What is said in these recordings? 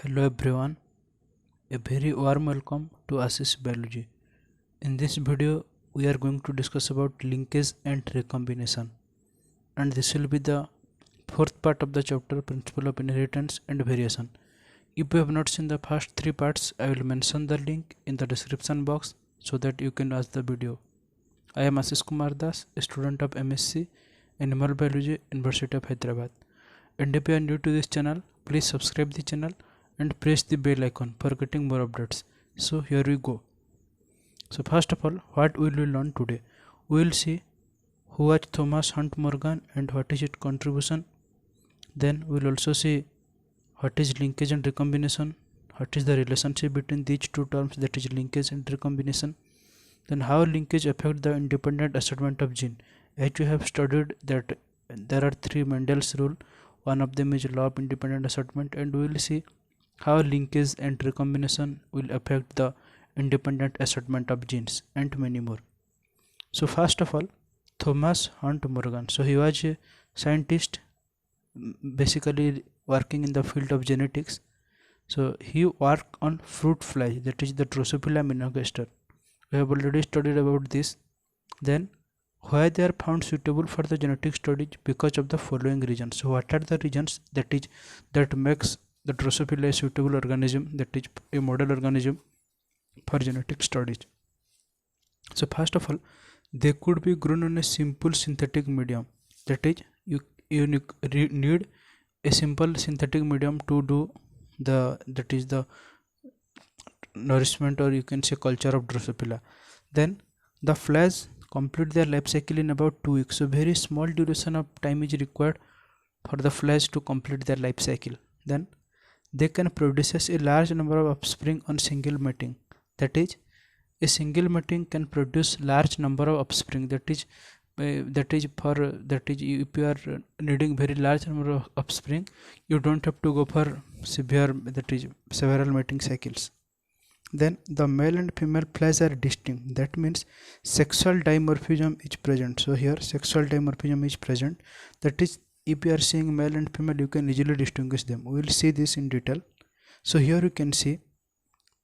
Hello everyone, a very warm welcome to Assist Biology. In this video, we are going to discuss about linkage and recombination, and this will be the fourth part of the chapter Principle of Inheritance and Variation. If you have not seen the first three parts, I will mention the link in the description box so that you can watch the video. I am Ashish Kumar Das, a student of MSc Animal Biology, University of Hyderabad. And if you are new to this channel, please subscribe the channel and press the bell icon for getting more updates. So here we go. So first of all, what will we learn today? We will see who was Thomas Hunt Morgan and what is its contribution. Then we will also see what is linkage and recombination, what is the relationship between these two terms, that is linkage and recombination. Then how linkage affect the independent assortment of gene. As you have studied that there are three Mendel's rule. One of them is law of independent assortment, and we will see how linkage and recombination will affect the independent assortment of genes and many more. So first of all, Thomas Hunt Morgan. So he was a scientist basically working in the field of genetics. So he worked on fruit flies, that is the Drosophila melanogaster. We have already studied about this. Then why they are found suitable for the genetic studies? Because of the following reasons. So what are the reasons that makes the Drosophila a suitable organism, that is a model organism for genetic studies? So first of all, they could be grown on a simple synthetic medium, that is you need a simple synthetic medium to do the nourishment, or you can say culture of Drosophila. Then the flies complete their life cycle in about 2 weeks. So very small duration of time is required for the flies to complete their life cycle. Then they can produce a large number of offspring on single mating. That is, a single mating can produce large number of offspring. That is if you are needing very large number of offspring, you don't have to go for several mating cycles. Then the male and female flies are distinct. That means sexual dimorphism is present. So here sexual dimorphism is present. That is, if you are seeing male and female, you can easily distinguish them. We will see this in detail. So here you can see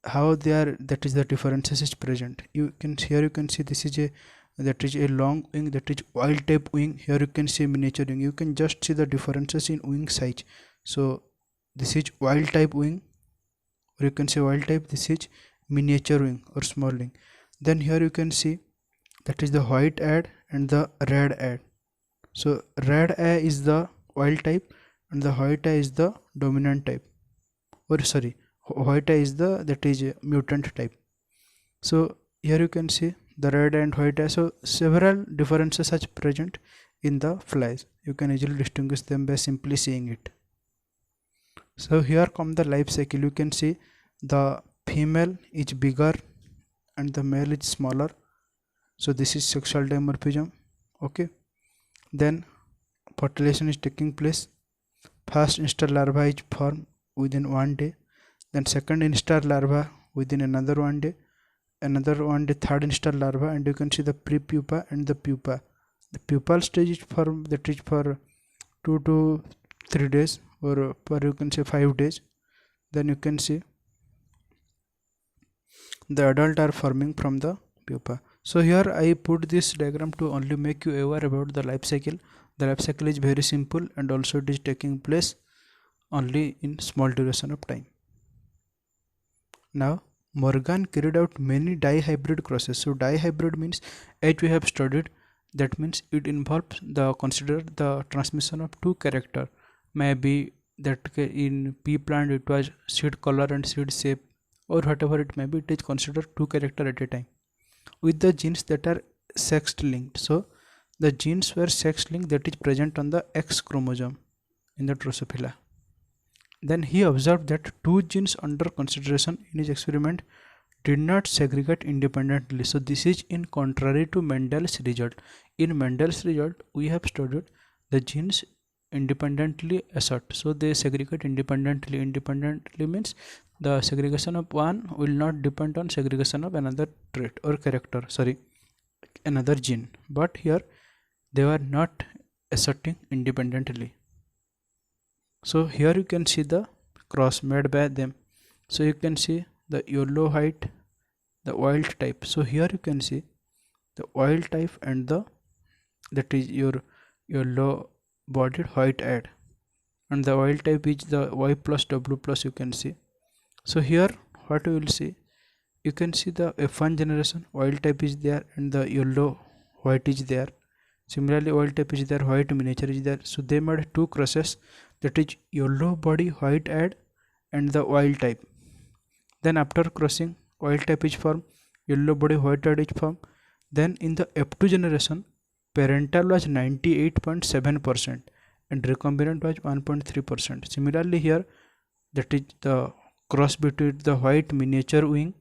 how they are, that is the differences is present. You can see this is a long wing, that is wild type wing. Here you can see miniature wing. You can just see the differences in wing size. So this is wild type wing, or you can say wild type, this is miniature wing or small wing. Then here you can see that is the white ad and the red ad. So red eye is the wild type and the white eye is the dominant type, or sorry, white eye is the mutant type. So here you can see the red and white eye. So several differences are present in the flies. You can easily distinguish them by simply seeing it. So here come the life cycle. You can see the female is bigger and the male is smaller. So this is sexual dimorphism. Okay. Then fertilization is taking place. First instar larva is formed within 1 day. Then second instar larva within another 1 day. Another 1 day third instar larva, and you can see the pre-pupa and the pupa. The pupal stage is formed, that is for 2 to 3 days, or you can say 5 days. Then you can see the adult are forming from the pupa. So here I put this diagram to only make you aware about the life cycle. The life cycle is very simple, and also it is taking place only in small duration of time. Now Morgan carried out many dihybrid crosses. So dihybrid means, as we have studied, that means it involves consider the transmission of two character. Maybe that in pea plant it was seed color and seed shape, or whatever it may be, it is considered two character at a time with the genes that are sex linked. So the genes were sex linked, that is present on the X chromosome in the Drosophila. Then he observed that two genes under consideration in his experiment did not segregate independently. So this is in contrary to Mendel's result. In Mendel's result, we have studied the genes independently assert. So they segregate independently. Independently means the segregation of one will not depend on segregation of another trait or character, another gene. But here they were not asserting independently. So here you can see the cross made by them. So you can see the yellow white, the wild type. So here you can see the wild type and the that is your yellow bodied white ad, and the wild type is the Y plus W plus, you can see. So here what you will see, you can see the F1 generation wild type is there and the yellow white is there. Similarly wild type is there, white miniature is there. So they made two crosses, that is yellow body white ad and the wild type. Then after crossing wild type is formed, yellow body white ad is formed. Then in the F2 generation parental was 98.7% and recombinant was 1.3%. Similarly here, that is the cross between the white miniature wing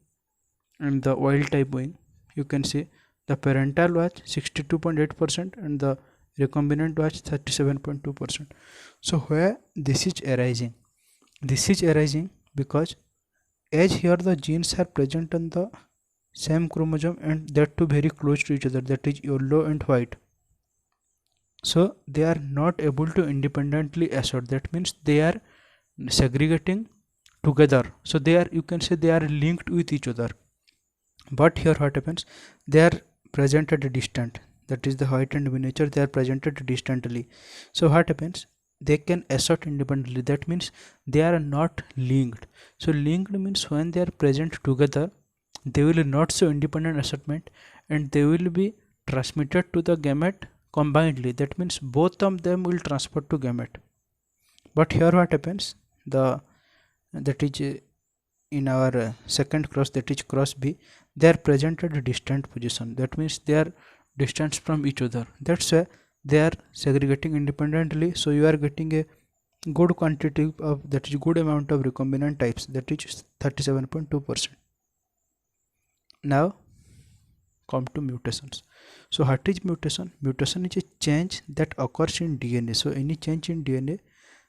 and the wild type wing. You can see the parental was 62.8% and the recombinant was 37.2%. So where this is arising? This is arising because as here the genes are present on the same chromosome and that too very close to each other, that is yellow and white. So they are not able to independently assort. That means they are segregating together. So they are, you can say they are linked with each other. But here what happens, they are present at a distance, that is the white and miniature, they are presented distantly. So what happens, they can assort independently. That means they are not linked. So linked means when they are present together, they will not show independent assortment and they will be transmitted to the gamete combinedly. That means both of them will transfer to gamete. But here what happens, that is in our second cross, that is cross B, they are present at a distant position. That means they are distant from each other. That's why they are segregating independently. So you are getting a good quantity of, that is good amount of recombinant types, that is 37.2%. Now come to mutations. So what is mutation? Mutation is a change that occurs in DNA. So any change in DNA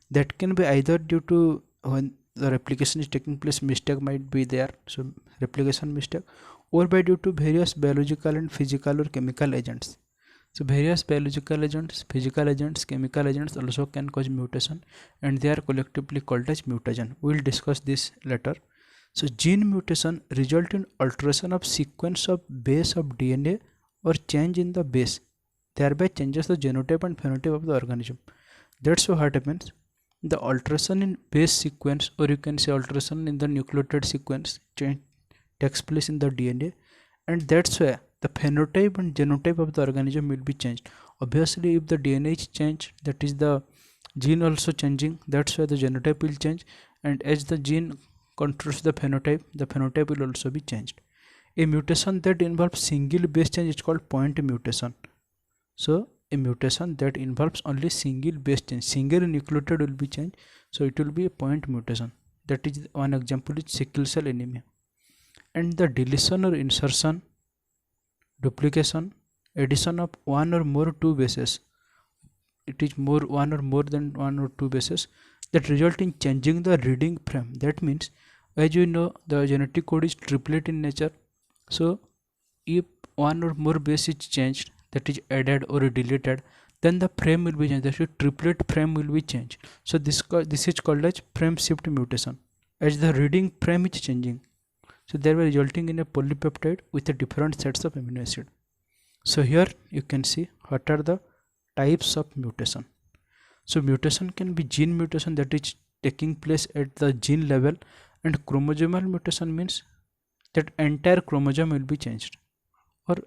that can be either due to when the replication is taking place, mistake might be there, so replication mistake, or by due to various biological and physical or chemical agents. So various biological agents, physical agents, chemical agents also can cause mutation and they are collectively called as mutagen. We will discuss this later. So gene mutation result in alteration of sequence of base of DNA or change in the base, thereby changes the genotype and phenotype of the organism. That's what happens. The alteration in base sequence, or you can say alteration in the nucleotide sequence, takes place in the DNA, and that's why the phenotype and genotype of the organism will be changed. Obviously if the DNA is changed, that is the gene also changing, that's why the genotype will change, and as the gene controls the phenotype will also be changed. A mutation that involves single base change is called point mutation. So a mutation that involves only single base change, single nucleotide will be changed, so it will be a point mutation. That is one example is sickle cell anemia. And the deletion or insertion, duplication, addition of one or more two bases, it is one or more than one or two bases, that result in changing the reading frame. That means, as you know, the genetic code is triplet in nature. So if one or more base is changed, that is added or deleted, then the frame will be changed, that is triplet frame will be changed. So this is called as frame shift mutation, as the reading frame is changing. So they were resulting in a polypeptide with a different sets of amino acid. So here you can see what are the types of mutation. So mutation can be gene mutation, that is taking place at the gene level, and chromosomal mutation means that entire chromosome will be changed, or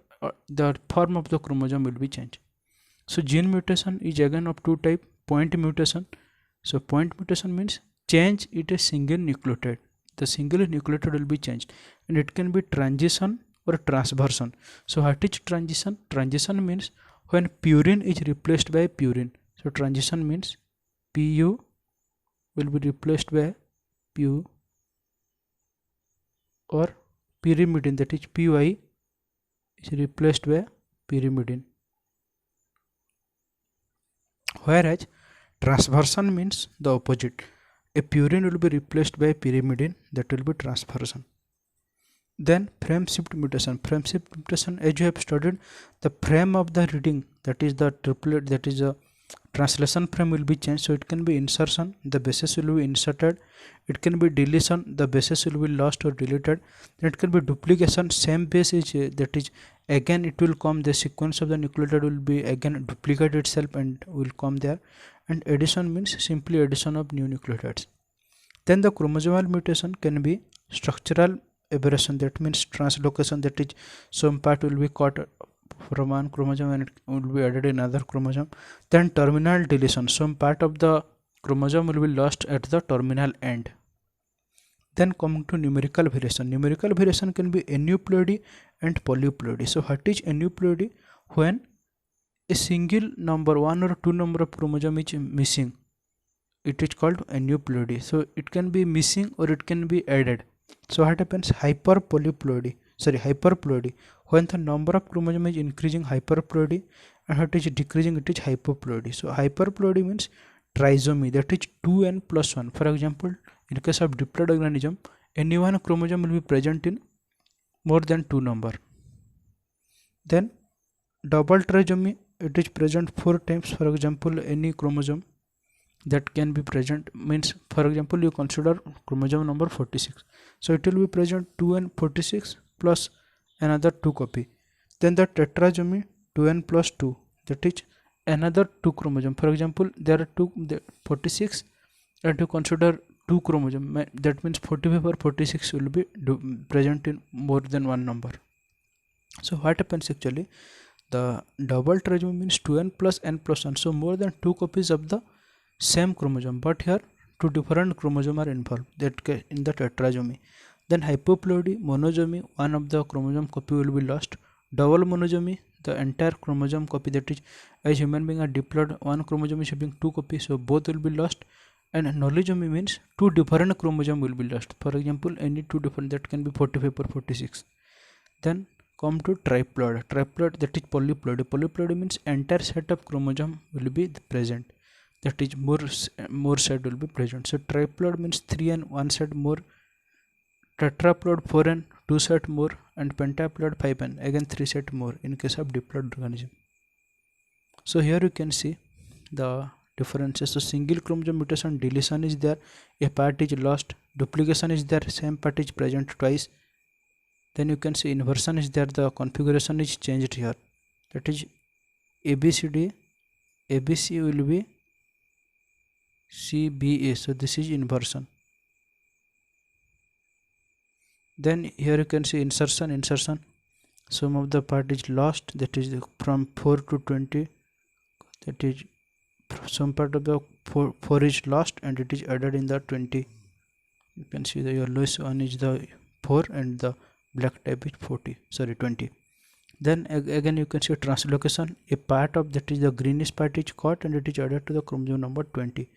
the form of the chromosome will be changed. So gene mutation is again of two type, point mutation. So point mutation means change in a single nucleotide. The single nucleotide will be changed, and it can be transition or transversion. So what is transition? Transition means when purine is replaced by purine. So transition means PU will be replaced by PU, or pyrimidine, that is PY is replaced by pyrimidine. Whereas transversion means the opposite. A purine will be replaced by pyrimidine, that will be transversion. Then frame shift mutation. Frame shift mutation, as you have studied, the frame of the reading, that is the triplet, that is the translation frame will be changed. So it can be insertion, the bases will be inserted. It can be deletion, the bases will be lost or deleted. Then it can be duplication, same base is that is again it will come, the sequence of the nucleotide will be again duplicate itself and will come there. And addition means simply addition of new nucleotides. Then the chromosomal mutation can be structural aberration, that means translocation, that is some part will be cut from one chromosome and it will be added in another chromosome. Then terminal deletion, some part of the chromosome will be lost at the terminal end. Then coming to numerical variation. Numerical variation can be aneuploidy and polyploidy. So what is aneuploidy? When a single number, one or two number of chromosome is missing, it is called aneuploidy. So it can be missing or it can be added. So what happens? Hyperploidy, when the number of chromosome is increasing, hyperploidy, and what is decreasing, it is hypoploidy. So hyperploidy means trisomy, that is 2n plus 1. For example, in case of diploid organism, any one chromosome will be present in more than 2 number. Then double trisomy, it is present 4 times. For example, any chromosome that can be present means, for example, you consider chromosome number 46. So it will be present 2n 46 plus another 2 copy. Then the tetrasomy 2n plus 2, that is another 2 chromosome. For example, there are 46 and you consider 2 chromosome, that means 45 or 46 will be present in more than one number. So what happens actually? The double trisomy means 2n plus n plus 1, so more than 2 copies of the same chromosome, but here 2 different chromosomes are involved, that in the tetrasomy. Then hypoploidy, monosomy, one of the chromosome copy will be lost. Double monosomy, the entire chromosome copy, that is as human being are diploid, one chromosome is having 2 copies, so both will be lost. And nullisomy means 2 different chromosomes will be lost. For example, any 2 different, that can be 45 or 46. Then come to triploid, that is polyploidy. Polyploidy means entire set of chromosome will be present, that is more set will be present. So triploid means 3n 1 set more, tetraploid 4n 2 set more, and pentaploid 5n again 3 set more in case of diploid organism. So here you can see the differences. So single chromosome mutation, deletion is there, a part is lost, duplication is there, same part is present twice. Then you can see inversion is there, the configuration is changed here, that is ABCD, ABC will be CBA, so this is inversion. Then here you can see insertion, some of the part is lost, that is from 4 to 20, that is some part of the 4 is lost and it is added in the 20. You can see the yellowish one is the 4 and the black type is 20. Then again you can see translocation, a part of, that is the greenish part is caught and it is added to the chromosome number 20.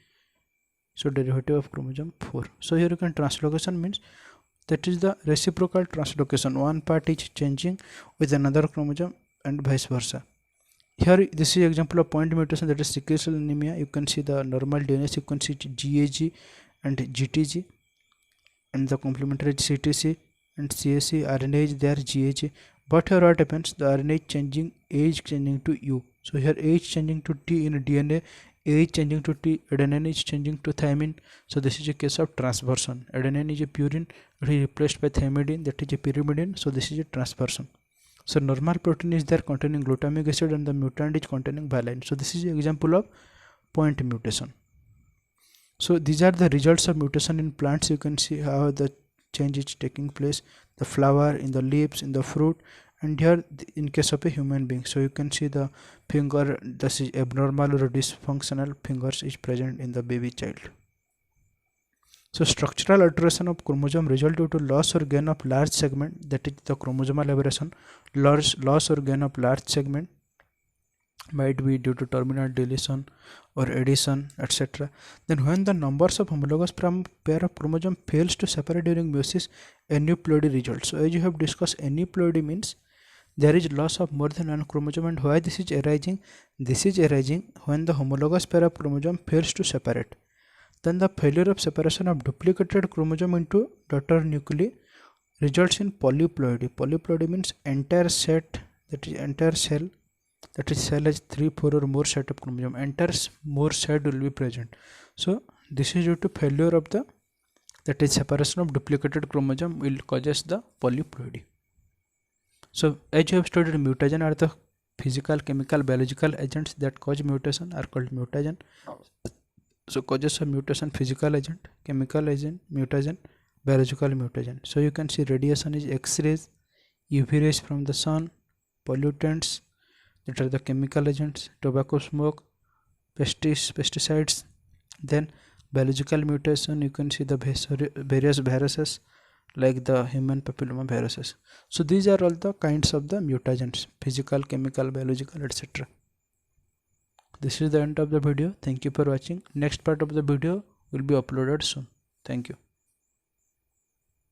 So derivative of chromosome 4. So here you can, translocation means that is the reciprocal translocation, one part is changing with another chromosome and vice versa. Here this is example of point mutation, that is sickle cell anemia. You can see the normal DNA sequence is GAG and GTG, and the complementary CTC and CAC. RNA is there GAG, but here what happens, the RNA is changing, A is changing to U. So here A is changing to T in DNA, A is changing to T, adenine is changing to thymine. So this is a case of transversion. Adenine is a purine, it is replaced by thymidine, that is a pyrimidine. So this is a transversion. So normal protein is there containing glutamic acid and the mutant is containing valine. So this is an example of point mutation. So these are the results of mutation in plants. You can see how the change is taking place, the flower, in the leaves, in the fruit, and here in case of a human being. So you can see the finger, this is abnormal or dysfunctional fingers is present in the baby child. So structural alteration of chromosome result due to loss or gain of large segment, that is the chromosomal aberration. Loss or gain of large segment might be due to terminal deletion or addition, etc. Then when the numbers of homologous pair of chromosome fails to separate during meiosis, aneuploidy results. So as you have discussed, aneuploidy means there is loss of more than one chromosome, and why this is arising? This is arising when the homologous pair of chromosome fails to separate. Then the failure of separation of duplicated chromosome into daughter nuclei results in polyploidy. Polyploidy means entire set, that is entire cell that is cell has 3, 4 or more set of chromosome, enters more side will be present. So this is due to failure of the, that is separation of duplicated chromosome will causes the polyploidy. So as you have studied, mutagen are the physical, chemical, biological agents that cause mutation are called mutagen. So causes of mutation: physical agent, chemical agent mutagen, biological mutagen. So you can see radiation is X-rays, UV rays from the sun, pollutants, that are the chemical agents, tobacco smoke, pesticides. Then biological mutation, you can see the various viruses like the human papilloma viruses. So these are all the kinds of the mutagens: physical, chemical, biological, etc. This is the end of the video. Thank you for watching. Next part of the video will be uploaded soon. Thank you.